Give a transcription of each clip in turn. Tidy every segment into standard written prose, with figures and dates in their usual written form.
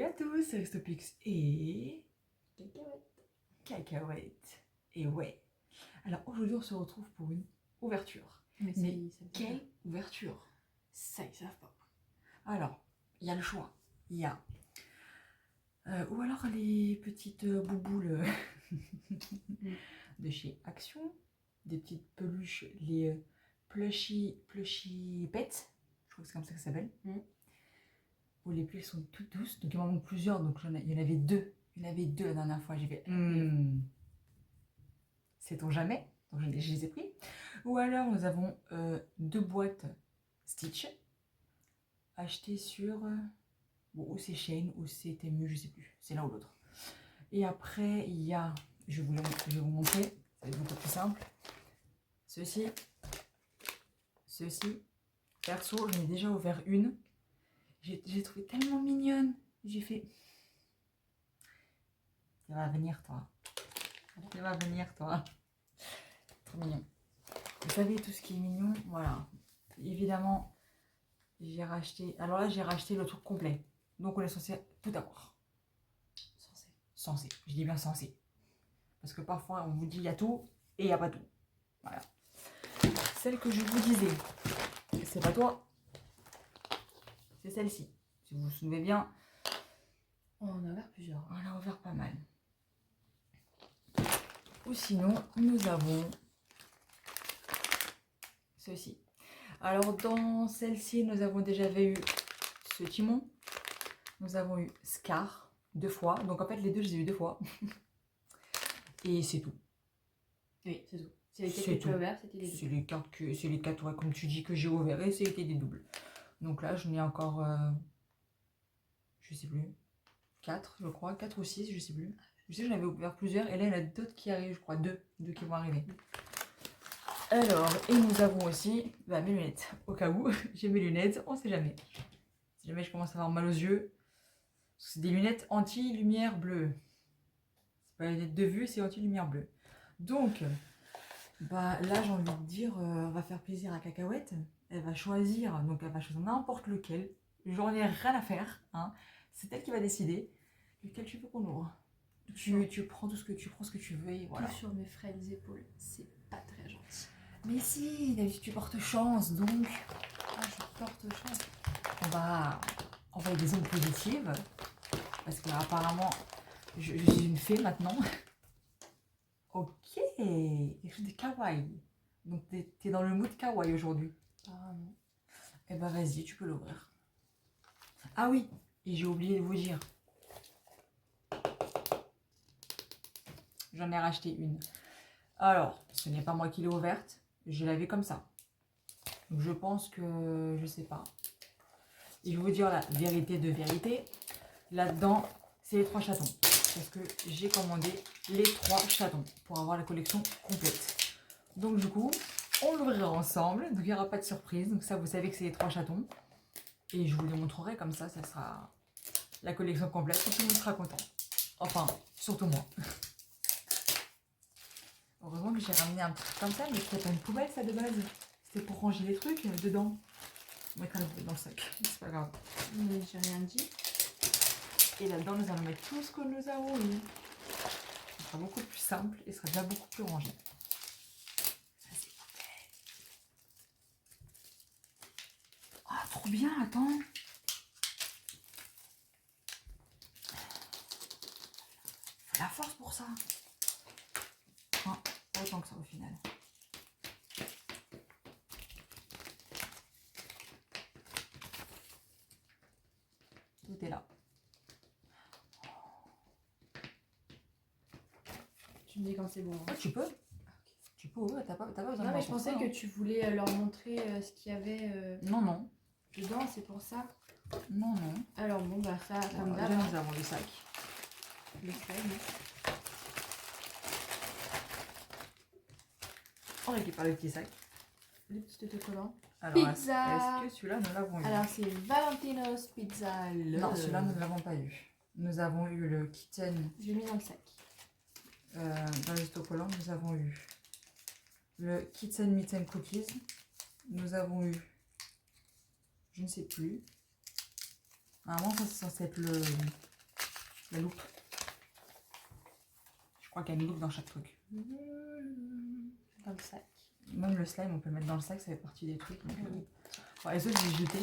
à tous, c'est Restopix et Cacahuète. Cacahuète. Et ouais. Alors aujourd'hui on se retrouve pour une ouverture. Mais quelle ouverture? Ça, ils savent pas. Alors, il y a le choix. Il y a... ou alors les petites bouboules de chez Action. Des petites peluches, les plushy pets. Je crois que c'est comme ça que ça s'appelle. Où les pluies sont toutes douces. Donc il m'en manque plusieurs. Donc il y en avait deux. Il y en avait deux la dernière fois. J'ai fait... Sait-on jamais? Donc je les ai pris. Ou alors nous avons deux boîtes Stitch. Achetées sur... bon, ou c'est Shein ou c'est Temu, je sais plus. C'est l'un ou l'autre. Et après il y a... Je vais vous montrer. Ça va être beaucoup plus simple. Ceci. Ceci. Perso, j'en ai déjà ouvert une. J'ai trouvé tellement mignonne. J'ai fait... Tu vas venir, toi. Tu vas venir, toi. Trop mignon. Vous savez, tout ce qui est mignon, voilà. Évidemment, j'ai racheté... Alors là, j'ai racheté le truc complet. Donc, on est censé tout avoir. Censé. Censé. Je dis bien censé. Parce que parfois, on vous dit il y a tout et il n'y a pas tout. Voilà. Celle que je vous disais, c'est pas toi. C'est celle-ci. Si vous vous souvenez bien. On en a ouvert plusieurs. On a ouvert pas mal. Ou sinon, nous avons ceci. Alors, dans celle-ci, nous avons déjà eu ce Timon. Nous avons eu Scar 2 fois. Donc, en fait, les deux, je les ai eu 2 fois. Et c'est tout. Oui, c'est tout. C'est les cartes que tu as ouvertes, c'était les deux. C'est les cartes que, c'est les 4, ouais, comme tu dis, que j'ai ouvert et c'était des doubles. Donc là, je n'ai encore, je sais plus, 4, je crois, 4 ou 6, je sais plus. Je sais que j'en avais ouvert plusieurs et là, il y en a d'autres qui arrivent, je crois, 2 qui vont arriver. Alors, et nous avons aussi mes lunettes. Au cas où, j'ai mes lunettes, on sait jamais. Si jamais je commence à avoir mal aux yeux, c'est des lunettes anti-lumière bleue. C'est pas les lunettes de vue, c'est anti-lumière bleue. Donc, bah là, j'ai envie de dire, on va faire plaisir à Cacahuète. Elle va choisir, donc elle va choisir n'importe lequel. J'en ai rien à faire, hein. C'est elle qui va décider lequel tu veux qu'on ouvre. Tu prends tout ce que tu prends, ce que tu veux et voilà. Tout sur mes frêles épaules, c'est pas très gentil. Mais si, d'habitude tu portes chance, donc Ah, je porte chance. on va envoyer des ondes positives. Parce que apparemment, je suis une fée maintenant. Ok, quelque chose de kawaii. Donc t'es dans le mood kawaii aujourd'hui. Ah non. Eh ben vas-y, tu peux l'ouvrir. Ah oui, et j'ai oublié de vous dire. J'en ai racheté une. Alors, ce n'est pas moi qui l'ai ouverte. Je l'avais comme ça. Donc je pense que... Je sais pas. Et je vais vous dire la vérité de vérité. Là-dedans, c'est les 3 chatons. Parce que j'ai commandé les 3 chatons pour avoir la collection complète. Donc du coup, on l'ouvrira ensemble. Donc il n'y aura pas de surprise. Donc ça, vous savez que c'est les 3 chatons. Et je vous les montrerai comme ça. Ça sera la collection complète. Et tout le monde sera content. Enfin, surtout moi. Heureusement que j'ai ramené un truc comme ça. Mais c'était pas une poubelle ça de base. C'était pour ranger les trucs dedans. On mettra la poubelle dans le sac. C'est pas grave. Mais j'ai rien dit. Et là-dedans, nous allons mettre tout ce que nous avons eu. Ce sera beaucoup plus simple et ce sera déjà beaucoup plus rangé. Ça, c'est parfait. Ah, trop bien, attends. Faut la force pour ça. Ah, pas autant que ça au final. Tout est là. Tu me dis quand c'est bon. Hein. Ah, tu peux. Tu peux, ouais, t'as pas besoin de Non, mais moi je pour pensais ça, que hein. tu voulais leur montrer ce qu'il y avait Non, non. dedans, c'est pour ça. Non, non. Alors bon, bah ça, comme Voilà, d'hab. déjà, nous avons le sac. Le slime. On récupère le petit sac. Le petit autocollant. Alors, Pizza. est-ce que celui-là, nous l'avons eu? Alors c'est Valentino's Pizza. Non, celui-là, nous ne l'avons pas eu. Nous avons eu le kitten. Je l'ai mis dans le sac. Dans les autocollants, nous avons eu le kitten meat and cookies. Nous avons eu, je ne sais plus. Normalement, ça c'est censé être La loupe. Je crois qu'il y a une loupe dans chaque truc. Dans le sac. Même le slime, on peut le mettre dans le sac, ça fait partie des trucs. Donc, bon, les autres, j'ai jeté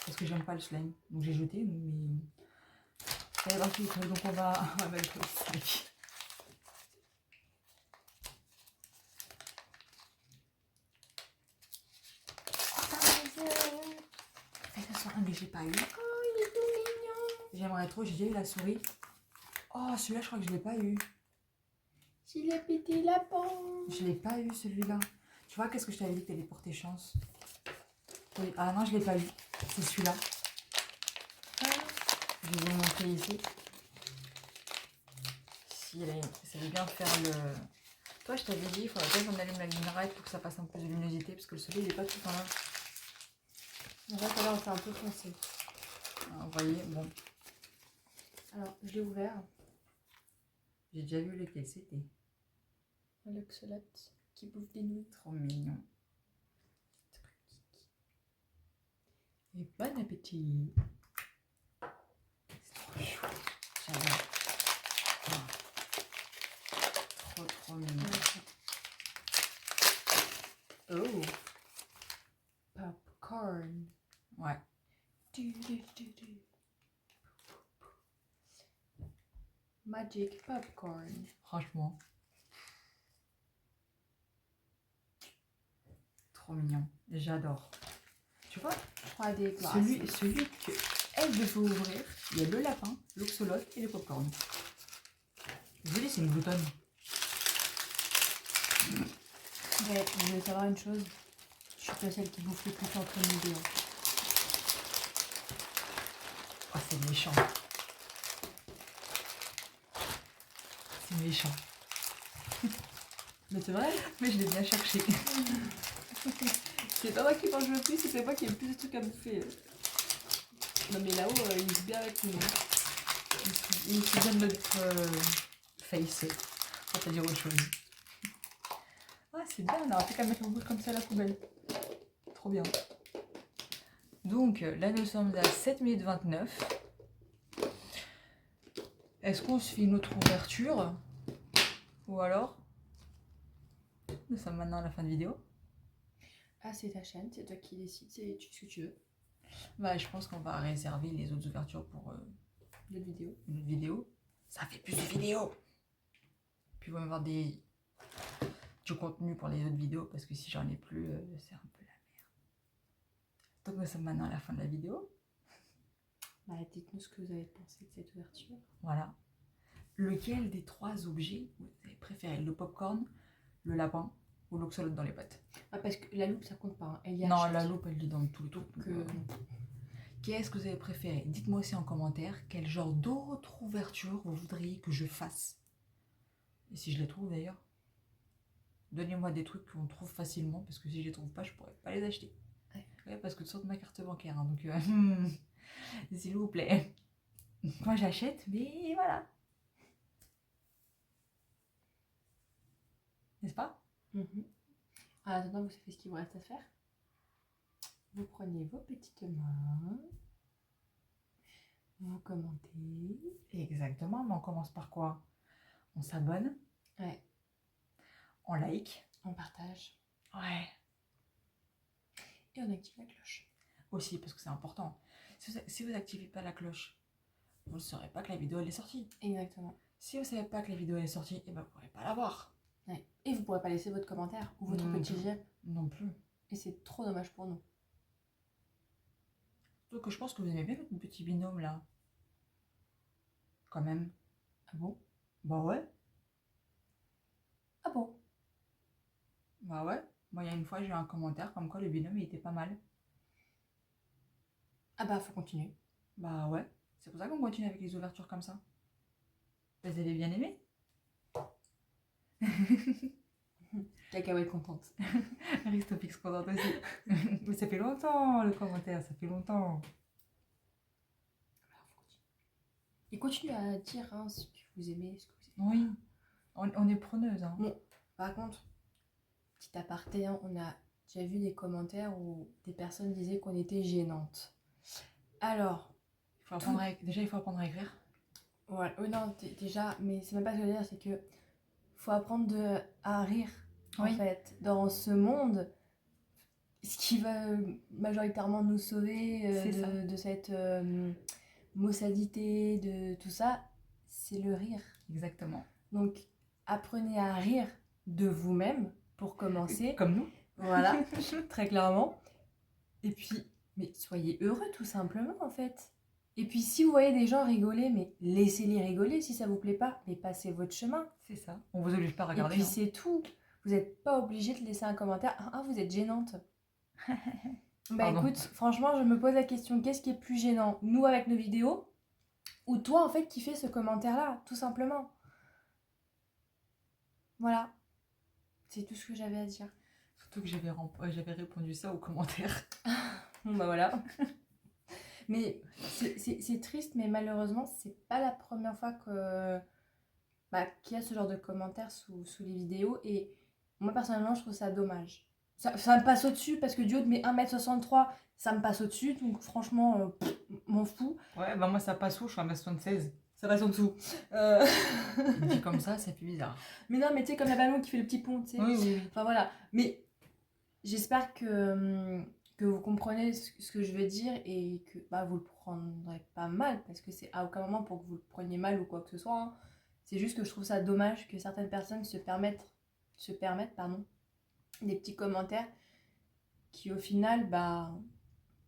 parce que j'aime pas le slime. Donc j'ai jeté, mais ça fait partie des trucs. Donc on va mettre le sac. Et ça sera un que j'ai pas eu. Oh, il est tout mignon. J'aimerais trop, j'ai déjà eu la souris. Oh, celui-là, je crois que je l'ai pas eu. S'il a pété la pompe. Je l'ai pas eu celui-là. Tu vois, qu'est-ce que je t'avais dit que t'allais porter chance? Oui. Ah non, je l'ai pas eu. C'est celui-là. Je vais vous le montrer ici. Si elle savait bien faire le... Toi, je t'avais dit, il faudrait peut-être qu'on allume la lumière pour que ça passe un peu de luminosité, parce que le soleil, il est pas tout le temps là. En fait, là, on fait un peu foncé. Ah, vous voyez, bon. Alors, je l'ai ouvert. J'ai déjà vu lequel c'était. L'oxalot qui bouffe des nouilles. Trop mignon. Et bon appétit. C'est trop chou. J'adore. Ah. Trop mignon. Oh. Popcorn. Ouais. Magic popcorn. Franchement. Trop mignon. J'adore. Tu vois, 3D glass. celui que elle devait ouvrir, il y a le lapin, l'oxolote et le popcorn. Vous voyez, c'est une gloutonne. Ouais, je voulais savoir une chose. Je suis pas celle qui bouffe le plus entre nous deux. Oh, c'est méchant. C'est méchant. Mais c'est vrai. Mais je l'ai bien cherché. C'est pas moi qui mange le plus, c'est moi qui ai le plus de trucs à bouffer. Non mais là-haut, il est bien avec nous. Il se vient de notre face. Faut pas dire autre chose. Ah, c'est bien, on n'aura plus qu'à mettre en bouche comme ça à la poubelle. Trop bien. Donc, là, nous sommes à 7 minutes 29. Est-ce qu'on se fait une autre ouverture? Ou alors, nous sommes maintenant à la fin de vidéo. Ah, c'est ta chaîne, c'est toi qui décides, c'est ce que tu veux. Bah, je pense qu'on va réserver les autres ouvertures pour D'autres vidéos. une autre vidéo. Ça fait plus de vidéos. Puis, il va y avoir du contenu pour les autres vidéos parce que si j'en ai plus, c'est un peu la merde. Donc, nous sommes maintenant à la fin de la vidéo. Bah, dites-nous ce que vous avez pensé de cette ouverture. Voilà. Lequel des 3 objets vous avez préféré? Le popcorn, le lapin ou l'oxolote dans les pattes? Ah, parce que la loupe, ça compte pas. Hein. Elle y a Non, chaque. la loupe, elle est dans tout le truc. Donc, Qu'est-ce que vous avez préféré? Dites-moi aussi en commentaire quel genre d'autre ouverture vous voudriez que je fasse. Et si je les trouve d'ailleurs, donnez-moi des trucs qu'on trouve facilement, parce que si je les trouve pas, je pourrais pas les acheter. Ouais, parce que tu sors de ma carte bancaire, hein, donc s'il vous plaît. Moi j'achète, mais voilà. N'est-ce pas? En attendant, vous savez ce qu'il vous reste à faire. Vous prenez vos petites mains. Vous commentez. Exactement, mais on commence par quoi? On s'abonne. Ouais. On like. On partage. Ouais. Et on active la cloche. Aussi, parce que c'est important. Si vous n'activez pas la cloche, vous ne saurez pas que la vidéo elle est sortie. Exactement. Si vous ne savez pas que la vidéo elle est sortie, et ben vous ne pourrez pas la voir. Ouais. Et vous ne pourrez pas laisser votre commentaire ou votre Non petit plus. j'aime. Non plus. Et c'est trop dommage pour nous. Donc je pense que vous aimez bien notre petit binôme là. Quand même. Ah bon? Bah ouais. Ah bon? Bah ouais. Moi il y a une fois j'ai eu un commentaire comme quoi le binôme il était pas mal. Ah bah faut continuer. Bah ouais. C'est pour ça qu'on continue avec les ouvertures comme ça. Vous avez bien aimé? Cacahuète contente. Aristopix contente aussi. Mais ça fait longtemps le commentaire, ça fait longtemps. Alors, faut continuer. Et continuez à dire hein, ce que vous aimez, ce que vous aimez. Oui. On est preneuse. Hein. Bon, par contre, petit aparté, hein, on a déjà vu des commentaires où des personnes disaient qu'on était gênante. Alors, Déjà il faut apprendre à écrire. Ouais, oui, non, déjà, mais c'est même pas ce que je veux dire, c'est que faut apprendre à rire, en Oui. fait, dans ce monde. Ce qui va majoritairement nous sauver C'est ça. de cette maussadité, de tout ça, c'est le rire. Exactement. Donc, apprenez à rire de vous-même, pour commencer. Comme nous. Voilà, très clairement. Et puis, mais soyez heureux, tout simplement, en fait. Et puis, si vous voyez des gens rigoler, mais laissez-les rigoler. Si ça vous plaît pas, mais passez votre chemin. C'est ça. On vous oblige pas à Et regarder. puis, hein. c'est tout. Vous n'êtes pas obligé de laisser un commentaire. Ah, vous êtes gênante. Bah Pardon. écoute, franchement, je me pose la question, qu'est-ce qui est plus gênant? Nous avec nos vidéos ou toi en fait qui fais ce commentaire-là, tout simplement. Voilà. C'est tout ce que j'avais à dire. Surtout que j'avais répondu ça aux commentaires. Bon bah voilà. Mais c'est triste, mais malheureusement, c'est pas la première fois qu'il y a ce genre de commentaires sous les vidéos. Et moi personnellement, je trouve ça dommage. Ça me passe au-dessus parce que du haut de mes 1m63, ça me passe au-dessus. Donc franchement, m'en fous. Ouais, bah moi ça passe où? Je suis à 1m76. Ça passe en dessous. Dit comme ça fait bizarre. Mais non, mais tu sais, comme la ballon qui fait le petit pont, tu sais. Oui, oui, oui. Enfin voilà. Mais j'espère que vous comprenez ce que je veux dire et que vous le prendrez pas mal parce que c'est à aucun moment pour que vous le preniez mal ou quoi que ce soit. Hein. C'est juste que je trouve ça dommage que certaines personnes se permettent des petits commentaires qui au final,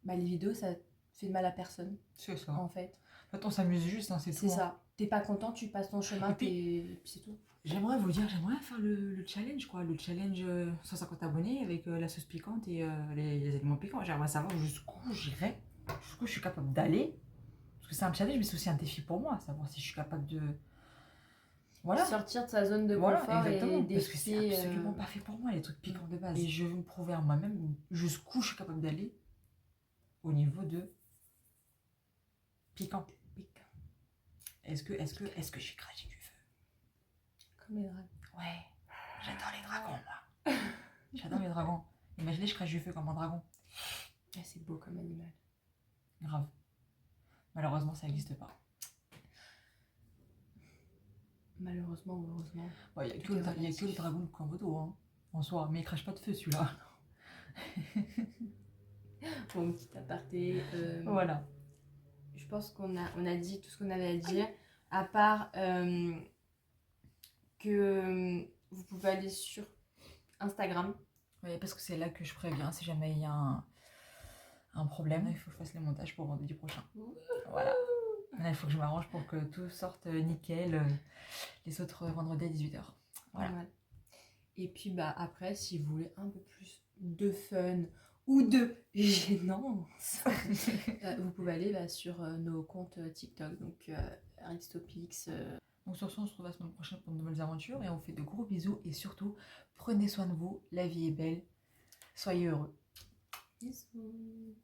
les vidéos, ça fait de mal à personne. C'est ça. En fait. En fait, on s'amuse juste, hein, c'est tout. C'est ça. T'es pas content, tu passes ton chemin Et puis- et puis c'est tout. J'aimerais vous dire, j'aimerais faire le challenge, quoi. Le challenge 150 abonnés avec la sauce piquante et les aliments piquants. J'aimerais savoir jusqu'où j'irai, jusqu'où je suis capable d'aller. Parce que c'est un challenge, mais c'est aussi un défi pour moi, savoir si je suis capable de. Voilà. Sortir de sa zone de Voilà, confort exactement. et Parce que c'est défier, absolument pas fait pour moi, les trucs piquants de base. Et Et je veux me prouver à moi-même jusqu'où je suis capable d'aller au niveau de piquant. Est-ce que j'ai craché du feu? Comme les dragons. Ouais, j'adore les dragons, moi. J'adore les dragons. Imaginez, je crache du feu comme un dragon. Ah, c'est beau comme animal. Grave. Malheureusement, ça n'existe pas. Malheureusement ou heureusement. Il n'y a que le dragon de Komodo, hein, en soi. Mais il crache pas de feu, celui-là. Bon, petit aparté. Voilà. Je pense qu'on a dit tout ce qu'on avait à dire. À part que vous pouvez aller sur Instagram. Oui, parce que c'est là que je préviens si jamais il y a un problème. Il faut que je fasse les montages pour vendredi prochain. Voilà. Là, il faut que je m'arrange pour que tout sorte nickel les autres vendredis à 18h. Voilà. Pas mal. Et puis après, si vous voulez un peu plus de fun ou de gênance, vous pouvez aller sur nos comptes TikTok, donc Aristopix. Donc sur ce, on se retrouve la semaine prochaine pour de nouvelles aventures et on vous fait de gros bisous et surtout, prenez soin de vous, la vie est belle, soyez heureux. Bisous.